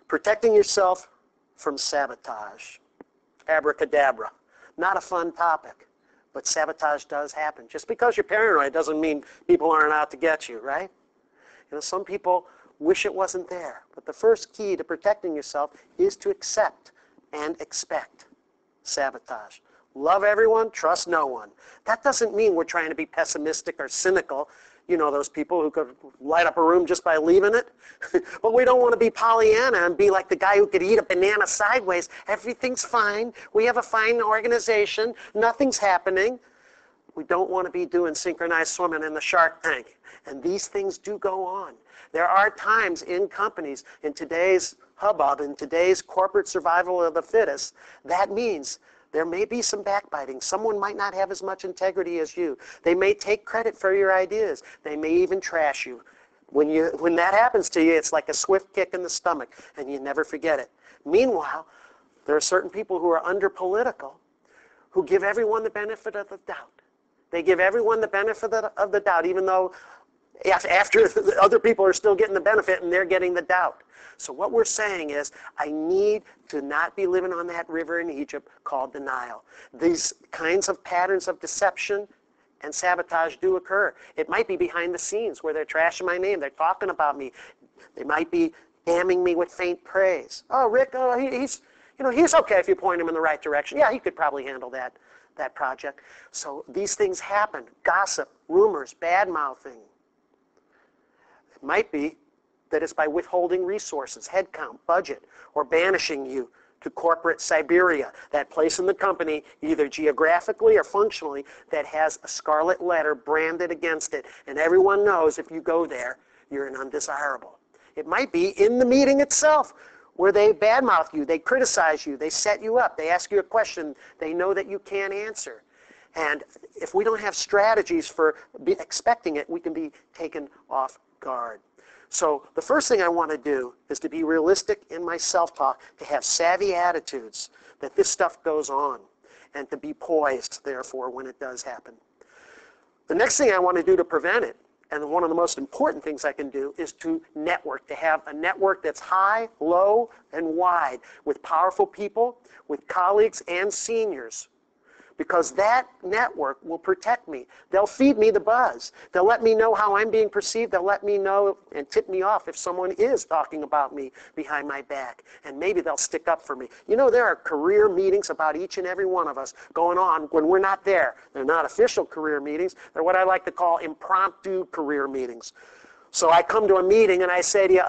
Protecting yourself from sabotage. Abracadabra. Not a fun topic, but sabotage does happen. Just because you're paranoid doesn't mean people aren't out to get you, right? You know, some people wish it wasn't there. But the first key to protecting yourself is to accept and expect sabotage. Love everyone, trust no one. That doesn't mean we're trying to be pessimistic or cynical. You know, those people who could light up a room just by leaving it. But we don't want to be Pollyanna and be like the guy who could eat a banana sideways. Everything's fine. We have a fine organization. Nothing's happening. We don't want to be doing synchronized swimming in the Shark Tank. And these things do go on. There are times in companies, in today's hubbub, in today's corporate survival of the fittest, that means there may be some backbiting. Someone might not have as much integrity as you. They may take credit for your ideas. They may even trash you. When that happens to you, it's like a swift kick in the stomach, and you never forget it. Meanwhile, there are certain people who are under political who give everyone the benefit of the doubt. They give everyone the benefit of the doubt, even though after the other people are still getting the benefit and they're getting the doubt. So what we're saying is, I need to not be living on that river in Egypt called denial. These kinds of patterns of deception and sabotage do occur. It might be behind the scenes where they're trashing my name. They're talking about me. They might be damning me with faint praise. Oh, Rick, he's okay if you point him in the right direction. Yeah, he could probably handle that project. So these things happen. Gossip, rumors, bad-mouthing. It might be that it's by withholding resources, headcount, budget, or banishing you to corporate Siberia, that place in the company, either geographically or functionally, that has a scarlet letter branded against it. And everyone knows if you go there, you're an undesirable. It might be in the meeting itself, where they badmouth you, they criticize you, they set you up, they ask you a question they know that you can't answer. And if we don't have strategies for expecting it, we can be taken off guard. So the first thing I want to do is to be realistic in my self-talk, to have savvy attitudes that this stuff goes on, and to be poised, therefore, when it does happen. The next thing I want to do to prevent it, and one of the most important things I can do, is to network, to have a network that's high, low, and wide, with powerful people, with colleagues and seniors. Because that network will protect me. They'll feed me the buzz. They'll let me know how I'm being perceived. They'll let me know and tip me off if someone is talking about me behind my back. And maybe they'll stick up for me. You know, there are career meetings about each and every one of us going on when we're not there. They're not official career meetings. They're what I like to call impromptu career meetings. So I come to a meeting and I say to you,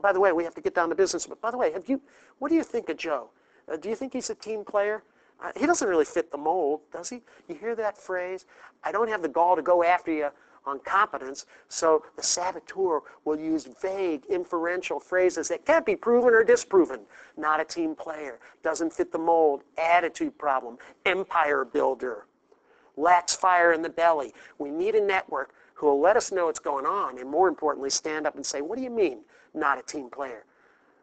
by the way, we have to get down to business. But by the way, what do you think of Joe? Do you think he's a team player? He doesn't really fit the mold, does he? You hear that phrase? I don't have the gall to go after you on competence, so the saboteur will use vague, inferential phrases that can't be proven or disproven. Not a team player, doesn't fit the mold, attitude problem, empire builder, lacks fire in the belly. We need a network who will let us know what's going on, and more importantly, stand up and say, what do you mean, not a team player?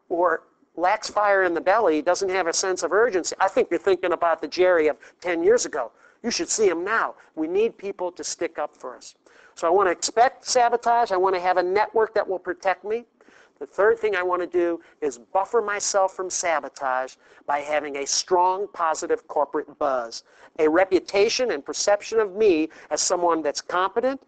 Or lacks fire in the belly, doesn't have a sense of urgency. I think you're thinking about the Jerry of 10 years ago. You should see him now. We need people to stick up for us. So I want to expect sabotage. I want to have a network that will protect me. The third thing I want to do is buffer myself from sabotage by having a strong, positive corporate buzz, a reputation and perception of me as someone that's competent,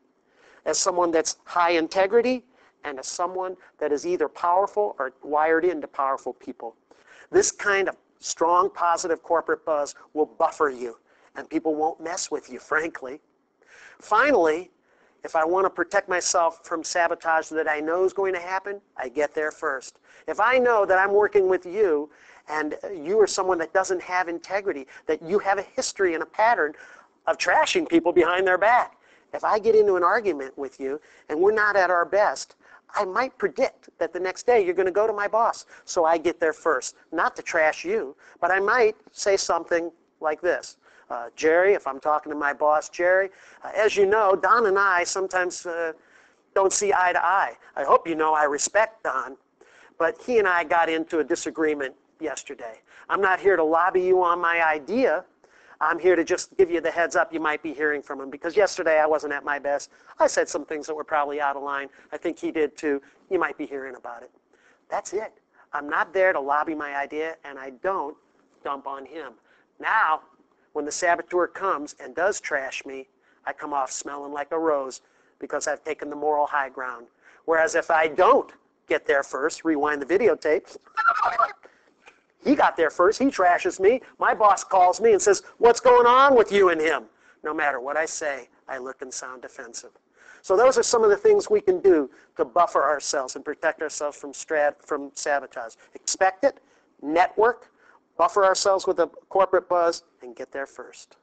as someone that's high integrity, and as someone that is either powerful or wired into powerful people. This kind of strong, positive corporate buzz will buffer you, and people won't mess with you, frankly. Finally, if I want to protect myself from sabotage that I know is going to happen, I get there first. If I know that I'm working with you, and you are someone that doesn't have integrity, that you have a history and a pattern of trashing people behind their back, if I get into an argument with you and we're not at our best, I might predict that the next day you're going to go to my boss. So I get there first. Not to trash you, but I might say something like this. Jerry, if I'm talking to my boss, Jerry, as you know, Don and I sometimes don't see eye to eye. I hope you know I respect Don, but he and I got into a disagreement yesterday. I'm not here to lobby you on my idea. I'm here to just give you the heads up you might be hearing from him, because yesterday I wasn't at my best. I said some things that were probably out of line. I think he did too. You might be hearing about it. That's it. I'm not there to lobby my idea, and I don't dump on him. Now, when the saboteur comes and does trash me, I come off smelling like a rose because I've taken the moral high ground. Whereas if I don't get there first, rewind the videotape, he got there first, he trashes me, my boss calls me and says, what's going on with you and him? No matter what I say, I look and sound defensive. So those are some of the things we can do to buffer ourselves and protect ourselves from sabotage. Expect it, network, buffer ourselves with a corporate buzz, and get there first.